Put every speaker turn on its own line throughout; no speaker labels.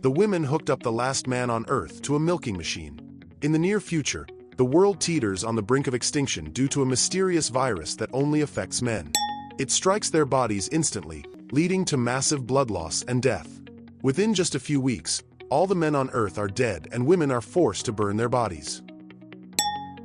The women hooked up the last man on Earth to a milking machine. In the near future, the world teeters on the brink of extinction due to a mysterious virus that only affects men. It strikes their bodies instantly, leading to massive blood loss and death. Within just a few weeks, all the men on Earth are dead and women are forced to burn their bodies.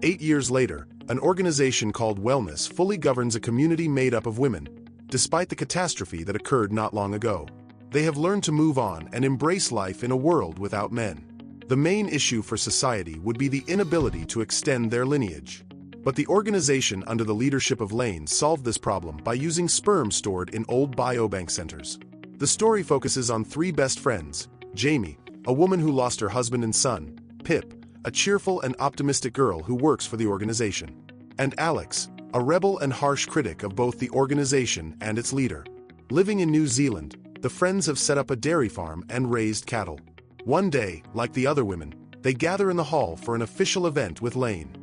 8 years later, an organization called Wellness fully governs a community made up of women, despite the catastrophe that occurred not long ago. They have learned to move on and embrace life in a world without men. The main issue for society would be the inability to extend their lineage. But the organization under the leadership of Lane solved this problem by using sperm stored in old biobank centers. The story focuses on 3 best friends: Jamie, a woman who lost her husband and son; Pip, a cheerful and optimistic girl who works for the organization; and Alex, a rebel and harsh critic of both the organization and its leader. Living in New Zealand, the friends have set up a dairy farm and raised cattle. One day, like the other women, they gather in the hall for an official event with Lane.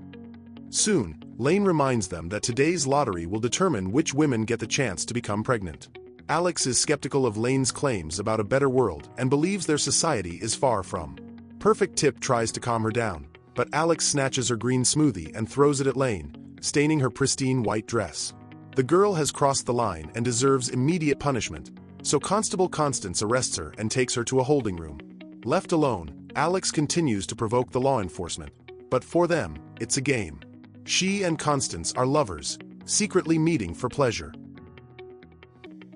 Soon, Lane reminds them that today's lottery will determine which women get the chance to become pregnant. Alex is skeptical of Lane's claims about a better world and believes their society is far from perfect. Tip tries to calm her down, but Alex snatches her green smoothie and throws it at Lane, staining her pristine white dress. The girl has crossed the line and deserves immediate punishment, so Constable Constance arrests her and takes her to a holding room. Left alone, Alex continues to provoke the law enforcement, but for them, it's a game. She and Constance are lovers, secretly meeting for pleasure.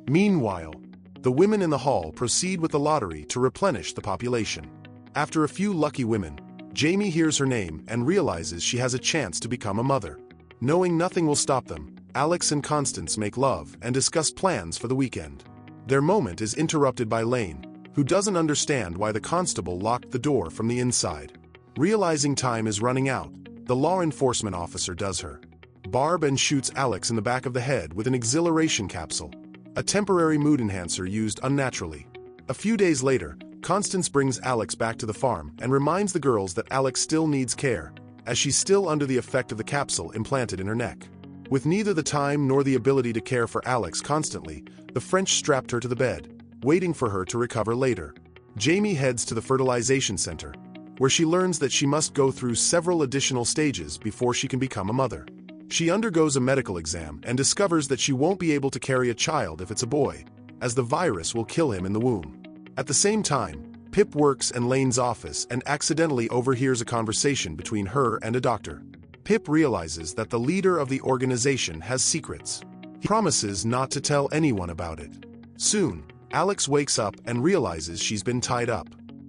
Meanwhile, the women in the hall proceed with the lottery to replenish the population. After a few lucky women, Jamie hears her name and realizes she has a chance to become a mother. Knowing nothing will stop them, Alex and Constance make love and discuss plans for the weekend. Their moment is interrupted by Lane, who doesn't understand why the constable locked the door from the inside. Realizing time is running out, the law enforcement officer does her barb and shoots Alex in the back of the head with an exhilaration capsule, a temporary mood enhancer used unnaturally. A few days later, Constance brings Alex back to the farm and reminds the girls that Alex still needs care, as she's still under the effect of the capsule implanted in her neck. With neither the time nor the ability to care for Alex constantly, the French strapped her to the bed, waiting for her to recover later. Jamie heads to the fertilization center, where she learns that she must go through several additional stages before she can become a mother. She undergoes a medical exam and discovers that she won't be able to carry a child if it's a boy, as the virus will kill him in the womb. At the same time, Pip works in Lane's office and accidentally overhears a conversation between her and a doctor. Pip realizes that the leader of the organization has secrets. He promises not to tell anyone about it. Soon, Alex wakes up and realizes she's been tied up.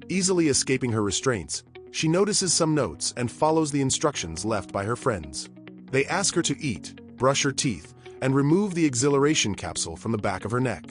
Easily escaping her restraints, she notices some notes and follows the instructions left by her friends. They ask her to eat, brush her teeth, and remove the exhilaration capsule from the back of her neck.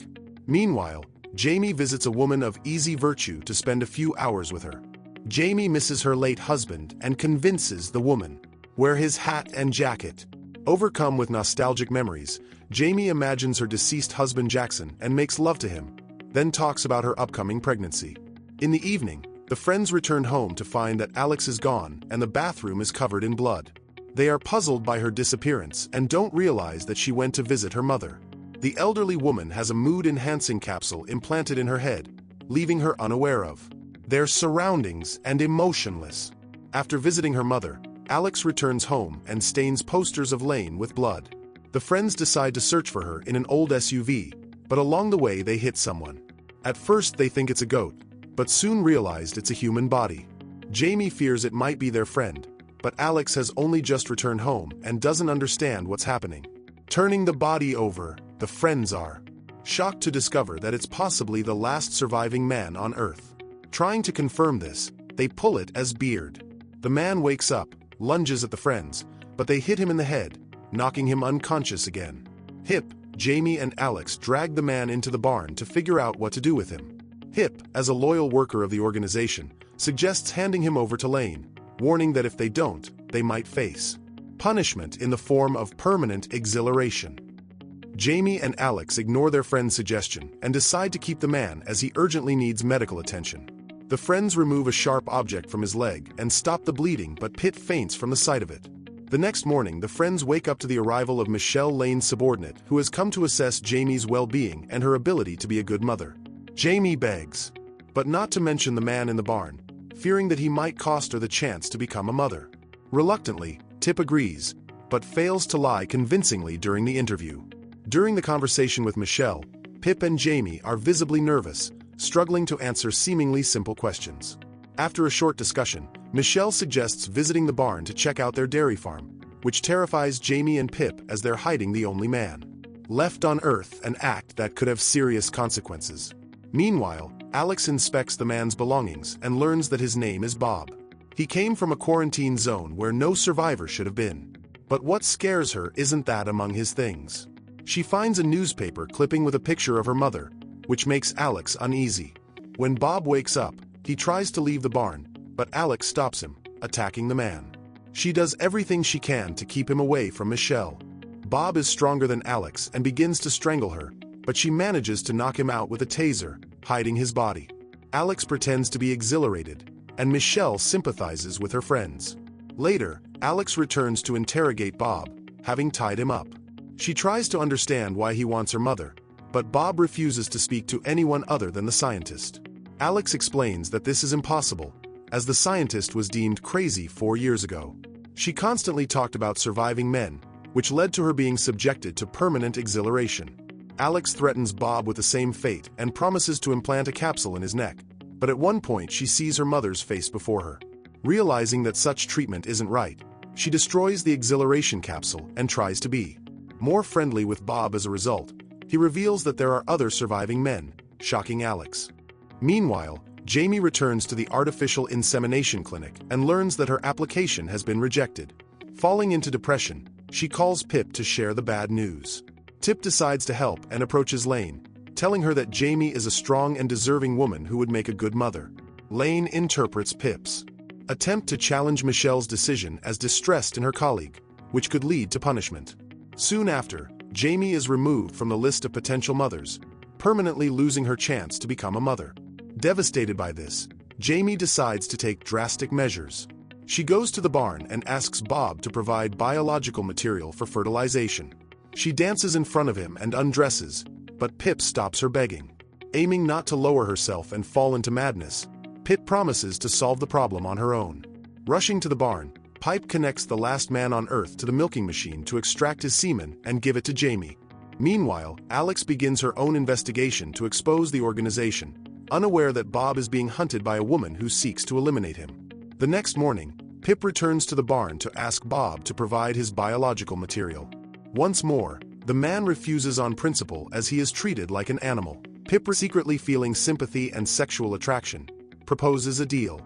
Meanwhile, Jamie visits a woman of easy virtue to spend a few hours with her. Jamie misses her late husband and convinces the woman to wear his hat and jacket. Overcome with nostalgic memories, Jamie imagines her deceased husband Jackson and makes love to him, then talks about her upcoming pregnancy. In the evening, the friends return home to find that Alex is gone and the bathroom is covered in blood. They are puzzled by her disappearance and don't realize that she went to visit her mother. The elderly woman has a mood-enhancing capsule implanted in her head, leaving her unaware of their surroundings and emotionless. After visiting her mother, Alex returns home and stains posters of Lane with blood. The friends decide to search for her in an old SUV, but along the way they hit someone. At first they think it's a goat, but soon realized it's a human body. Jamie fears it might be their friend, but Alex has only just returned home and doesn't understand what's happening. Turning the body over, the friends are shocked to discover that it's possibly the last surviving man on Earth. Trying to confirm this, they pull it as Beard. The man wakes up, lunges at the friends, but they hit him in the head, knocking him unconscious again. Hip, Jamie and Alex drag the man into the barn to figure out what to do with him. Hip, as a loyal worker of the organization, suggests handing him over to Lane, warning that if they don't, they might face punishment in the form of permanent exhilaration. Jamie and Alex ignore their friend's suggestion and decide to keep the man as he urgently needs medical attention. The friends remove a sharp object from his leg and stop the bleeding, but Pitt faints from the sight of it. The next morning, the friends wake up to the arrival of Michelle, Lane's subordinate, who has come to assess Jamie's well-being and her ability to be a good mother. Jamie begs but not to mention the man in the barn, fearing that he might cost her the chance to become a mother. Reluctantly, Tip agrees, but fails to lie convincingly during the interview. During the conversation with Michelle, Pip and Jamie are visibly nervous, struggling to answer seemingly simple questions. After a short discussion, Michelle suggests visiting the barn to check out their dairy farm, which terrifies Jamie and Pip as they're hiding the only man left on Earth, an act that could have serious consequences. Meanwhile, Alex inspects the man's belongings and learns that his name is Bob. He came from a quarantine zone where no survivor should have been. But what scares her isn't that among his things. She finds a newspaper clipping with a picture of her mother, which makes Alex uneasy. When Bob wakes up, he tries to leave the barn, but Alex stops him, attacking the man. She does everything she can to keep him away from Michelle. Bob is stronger than Alex and begins to strangle her, but she manages to knock him out with a taser, hiding his body. Alex pretends to be exhilarated, and Michelle sympathizes with her friends. Later, Alex returns to interrogate Bob, having tied him up. She tries to understand why he wants her mother, but Bob refuses to speak to anyone other than the scientist. Alex explains that this is impossible, as the scientist was deemed crazy 4 years ago. She constantly talked about surviving men, which led to her being subjected to permanent exhilaration. Alex threatens Bob with the same fate and promises to implant a capsule in his neck, but at one point she sees her mother's face before her. Realizing that such treatment isn't right, she destroys the exhilaration capsule and tries to be more friendly with Bob as a result. He reveals that there are other surviving men, shocking Alex. Meanwhile, Jamie returns to the artificial insemination clinic and learns that her application has been rejected. Falling into depression, she calls Pip to share the bad news. Tip decides to help and approaches Lane, telling her that Jamie is a strong and deserving woman who would make a good mother. Lane interprets Pip's attempt to challenge Michelle's decision as distrust in her colleague, which could lead to punishment. Soon after, Jamie is removed from the list of potential mothers, permanently losing her chance to become a mother. Devastated by this, Jamie decides to take drastic measures. She goes to the barn and asks Bob to provide biological material for fertilization. She dances in front of him and undresses, but Pip stops her begging. Aiming not to lower herself and fall into madness, Pip promises to solve the problem on her own. Rushing to the barn, Pipe connects the last man on Earth to the milking machine to extract his semen and give it to Jamie. Meanwhile, Alex begins her own investigation to expose the organization, unaware that Bob is being hunted by a woman who seeks to eliminate him. The next morning, Pip returns to the barn to ask Bob to provide his biological material. Once more, the man refuses on principle as he is treated like an animal. Pip, secretly feeling sympathy and sexual attraction, proposes a deal.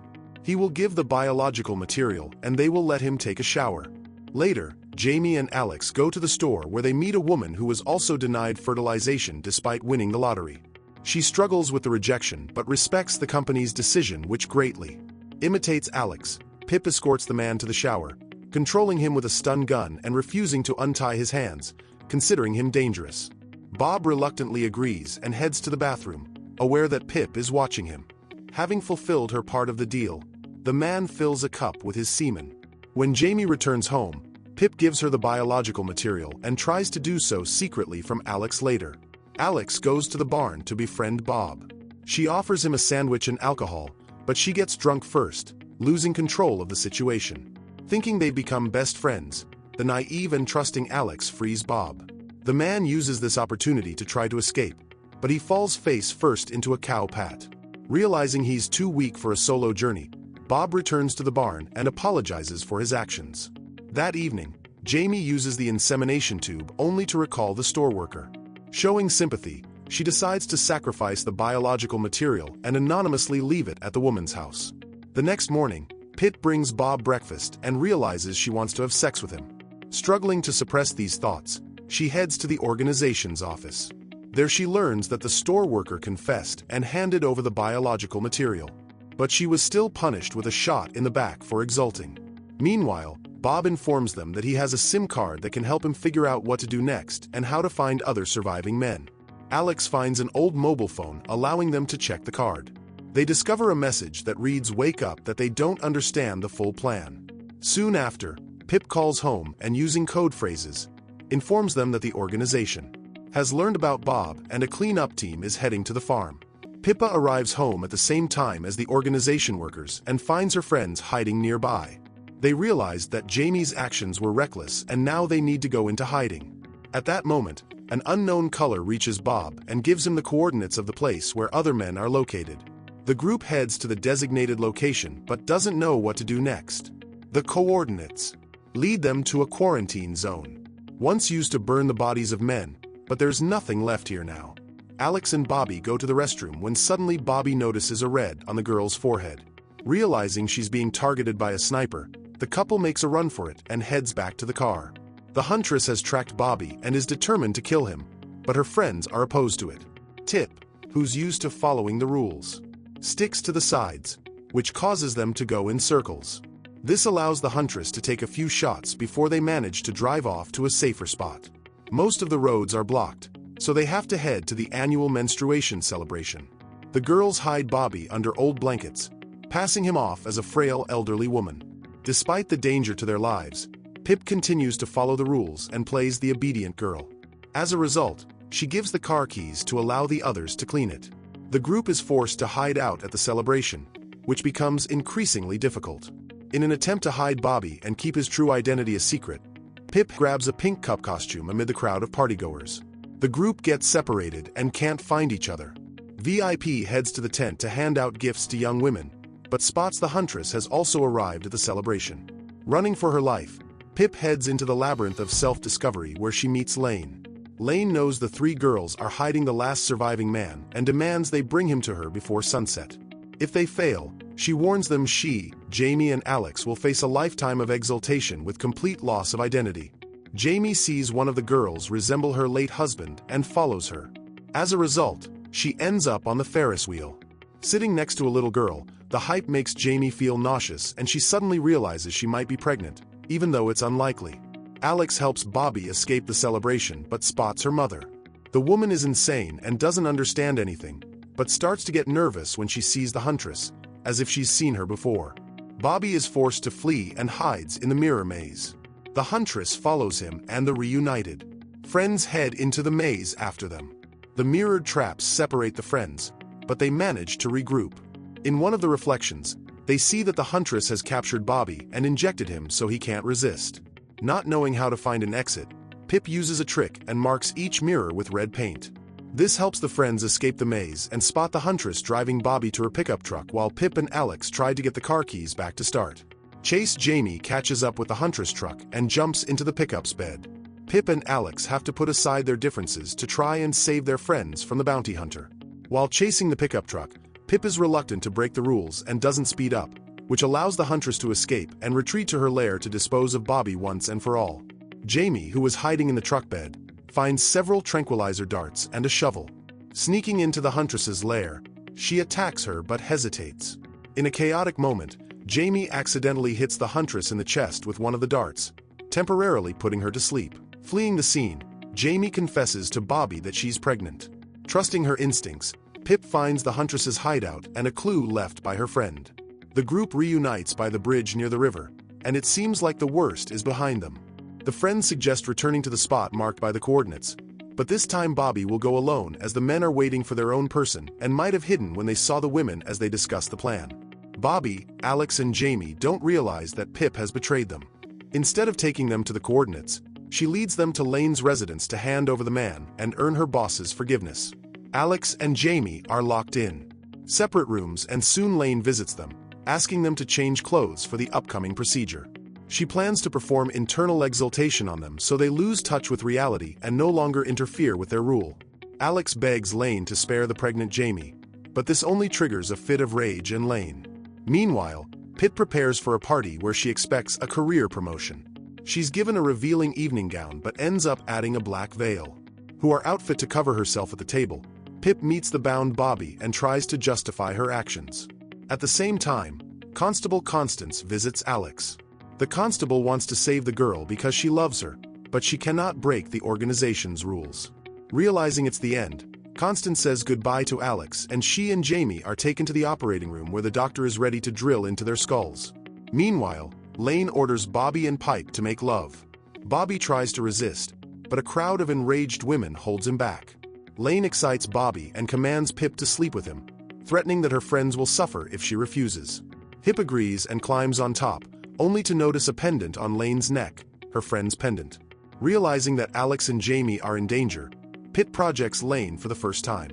He will give the biological material and they will let him take a shower. Later, Jamie and Alex go to the store where they meet a woman who was also denied fertilization despite winning the lottery. She struggles with the rejection but respects the company's decision, which greatly imitates Alex. Pip escorts the man to the shower, controlling him with a stun gun and refusing to untie his hands, considering him dangerous. Bob reluctantly agrees and heads to the bathroom, aware that Pip is watching him. Having fulfilled her part of the deal, the man fills a cup with his semen. When Jamie returns home, Pip gives her the biological material and tries to do so secretly from Alex later. Alex goes to the barn to befriend Bob. She offers him a sandwich and alcohol, but she gets drunk first, losing control of the situation. Thinking they've become best friends, the naive and trusting Alex frees Bob. The man uses this opportunity to try to escape, but he falls face first into a cow pat. Realizing he's too weak for a solo journey, Bob returns to the barn and apologizes for his actions. That evening, Jamie uses the insemination tube only to recall the store worker. Showing sympathy, she decides to sacrifice the biological material and anonymously leave it at the woman's house. The next morning, Pip brings Bob breakfast and realizes she wants to have sex with him. Struggling to suppress these thoughts, she heads to the organization's office. There she learns that the store worker confessed and handed over the biological material. But she was still punished with a shot in the back for exulting. Meanwhile, Bob informs them that he has a SIM card that can help him figure out what to do next and how to find other surviving men. Alex finds an old mobile phone, allowing them to check the card. They discover a message that reads "Wake up," that they don't understand the full plan. Soon after, Pip calls home and, using code phrases, informs them that the organization has learned about Bob and a cleanup team is heading to the farm. Pippa arrives home at the same time as the organization workers and finds her friends hiding nearby. They realize that Jamie's actions were reckless and now they need to go into hiding. At that moment, an unknown caller reaches Bob and gives him the coordinates of the place where other men are located. The group heads to the designated location but doesn't know what to do next. The coordinates lead them to a quarantine zone, once used to burn the bodies of men, but there's nothing left here now. Alex and Bobby go to the restroom when suddenly Bobby notices a red on the girl's forehead. Realizing she's being targeted by a sniper, the couple makes a run for it and heads back to the car. The huntress has tracked Bobby and is determined to kill him, but her friends are opposed to it. Tip, who's used to following the rules, sticks to the sides, which causes them to go in circles. This allows the huntress to take a few shots before they manage to drive off to a safer spot. Most of the roads are blocked, so they have to head to the annual menstruation celebration. The girls hide Bobby under old blankets, passing him off as a frail elderly woman. Despite the danger to their lives, Pip continues to follow the rules and plays the obedient girl. As a result, she gives the car keys to allow the others to clean it. The group is forced to hide out at the celebration, which becomes increasingly difficult. In an attempt to hide Bobby and keep his true identity a secret, Pip grabs a pink cup costume amid the crowd of partygoers. The group gets separated and can't find each other. VIP heads to the tent to hand out gifts to young women, but spots the huntress has also arrived at the celebration. Running for her life, Pip heads into the labyrinth of self-discovery where she meets Lane. Lane knows the three girls are hiding the last surviving man and demands they bring him to her before sunset. If they fail, she warns them she, Jamie and Alex will face a lifetime of exaltation with complete loss of identity. Jamie sees one of the girls resemble her late husband and follows her. As a result, she ends up on the Ferris wheel. Sitting next to a little girl, the hype makes Jamie feel nauseous and she suddenly realizes she might be pregnant, even though it's unlikely. Alex helps Bobby escape the celebration but spots her mother. The woman is insane and doesn't understand anything, but starts to get nervous when she sees the huntress, as if she's seen her before. Bobby is forced to flee and hides in the mirror maze. The huntress follows him and the reunited friends head into the maze after them. The mirrored traps separate the friends, but they manage to regroup. In one of the reflections, they see that the huntress has captured Bobby and injected him so he can't resist. Not knowing how to find an exit, Pip uses a trick and marks each mirror with red paint. This helps the friends escape the maze and spot the huntress driving Bobby to her pickup truck while Pip and Alex try to get the car keys back to start. Chase Jamie catches up with the huntress truck and jumps into the pickup's bed. Pip and Alex have to put aside their differences to try and save their friends from the bounty hunter. While chasing the pickup truck, Pip is reluctant to break the rules and doesn't speed up, which allows the huntress to escape and retreat to her lair to dispose of Bobby once and for all. Jamie, who was hiding in the truck bed, finds several tranquilizer darts and a shovel. Sneaking into the huntress's lair, she attacks her but hesitates. In a chaotic moment, Jamie accidentally hits the huntress in the chest with one of the darts, temporarily putting her to sleep. Fleeing the scene, Jamie confesses to Bobby that she's pregnant. Trusting her instincts, Pip finds the huntress's hideout and a clue left by her friend. The group reunites by the bridge near the river, and it seems like the worst is behind them. The friends suggest returning to the spot marked by the coordinates, but this time Bobby will go alone as the men are waiting for their own person and might have hidden when they saw the women as they discussed the plan. Bobby, Alex and Jamie don't realize that Pip has betrayed them. Instead of taking them to the coordinates, she leads them to Lane's residence to hand over the man and earn her boss's forgiveness. Alex and Jamie are locked in separate rooms and soon Lane visits them, asking them to change clothes for the upcoming procedure. She plans to perform internal exaltation on them so they lose touch with reality and no longer interfere with their rule. Alex begs Lane to spare the pregnant Jamie, but this only triggers a fit of rage in Lane. Meanwhile, Pip prepares for a party where she expects a career promotion. She's given a revealing evening gown but ends up adding a black veil. Who are outfit to cover herself at the table, Pip meets the bound Bobby and tries to justify her actions. At the same time, Constable Constance visits Alex. The constable wants to save the girl because she loves her, but she cannot break the organization's rules. Realizing it's the end, Constance says goodbye to Alex and she and Jamie are taken to the operating room where the doctor is ready to drill into their skulls. Meanwhile, Lane orders Bobby and Pipe to make love. Bobby tries to resist, but a crowd of enraged women holds him back. Lane excites Bobby and commands Pip to sleep with him, threatening that her friends will suffer if she refuses. Pip agrees and climbs on top, only to notice a pendant on Lane's neck, her friend's pendant. Realizing that Alex and Jamie are in danger, Pip projects Lane for the first time.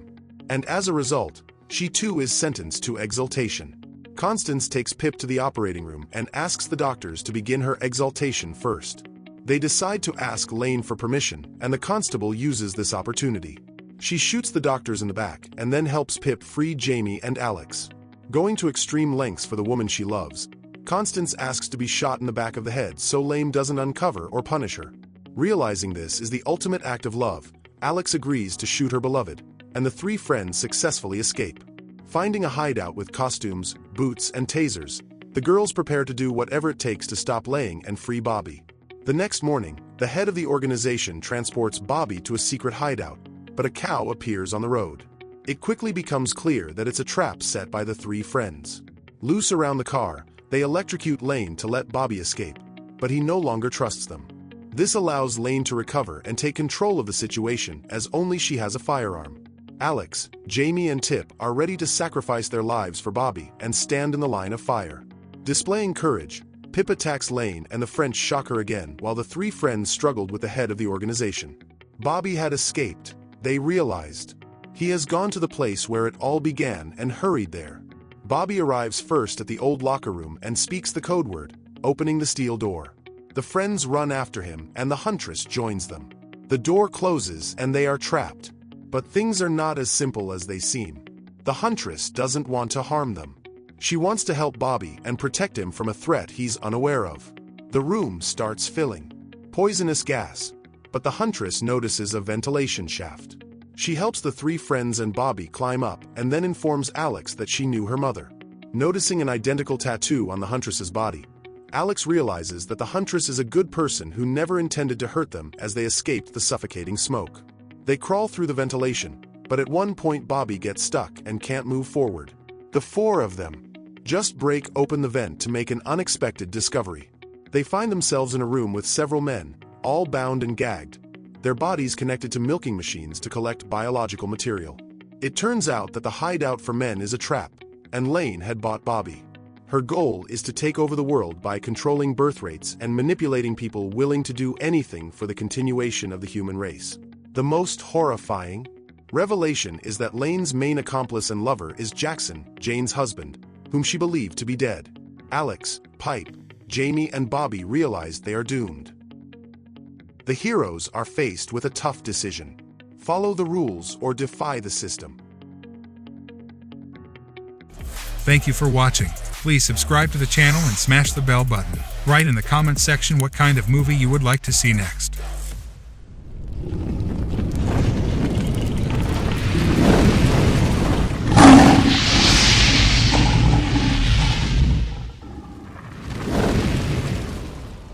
And as a result, she too is sentenced to exaltation. Constance takes Pip to the operating room and asks the doctors to begin her exaltation first. They decide to ask Lane for permission, and the constable uses this opportunity. She shoots the doctors in the back and then helps Pip free Jamie and Alex. Going to extreme lengths for the woman she loves, Constance asks to be shot in the back of the head so Lane doesn't uncover or punish her. Realizing this is the ultimate act of love, Alex agrees to shoot her beloved, and the three friends successfully escape. Finding a hideout with costumes, boots, and tasers, the girls prepare to do whatever it takes to stop Lane and free Bobby. The next morning, the head of the organization transports Bobby to a secret hideout, but a cow appears on the road. It quickly becomes clear that it's a trap set by the three friends. Loose around the car, they electrocute Lane to let Bobby escape, but he no longer trusts them. This allows Lane to recover and take control of the situation as only she has a firearm. Alex, Jamie, and Tip are ready to sacrifice their lives for Bobby and stand in the line of fire. Displaying courage, Pip attacks Lane and the French shock her again while the three friends struggled with the head of the organization. Bobby had escaped, they realized. He has gone to the place where it all began and hurried there. Bobby arrives first at the old locker room and speaks the code word, opening the steel door. The friends run after him and the huntress joins them. The door closes and they are trapped. But things are not as simple as they seem. The huntress doesn't want to harm them. She wants to help Bobby and protect him from a threat he's unaware of. The room starts filling. Poisonous gas, but the huntress notices a ventilation shaft. She helps the three friends and Bobby climb up and then informs Alex that she knew her mother. Noticing an identical tattoo on the huntress's body, Alex realizes that the huntress is a good person who never intended to hurt them as they escaped the suffocating smoke. They crawl through the ventilation, but at one point Bobby gets stuck and can't move forward. The four of them just break open the vent to make an unexpected discovery. They find themselves in a room with several men, all bound and gagged, their bodies connected to milking machines to collect biological material. It turns out that the hideout for men is a trap, and Lane had bought Bobby. Her goal is to take over the world by controlling birth rates and manipulating people willing to do anything for the continuation of the human race. The most horrifying revelation is that Lane's main accomplice and lover is Jackson, Jane's husband, whom she believed to be dead. Alex, Pipe, Jamie, and Bobby realize they are doomed. The heroes are faced with a tough decision: follow the rules or defy the system.
Thank you for watching. Please subscribe to the channel and smash the bell button. Write in the comments section what kind of movie you would like to see next.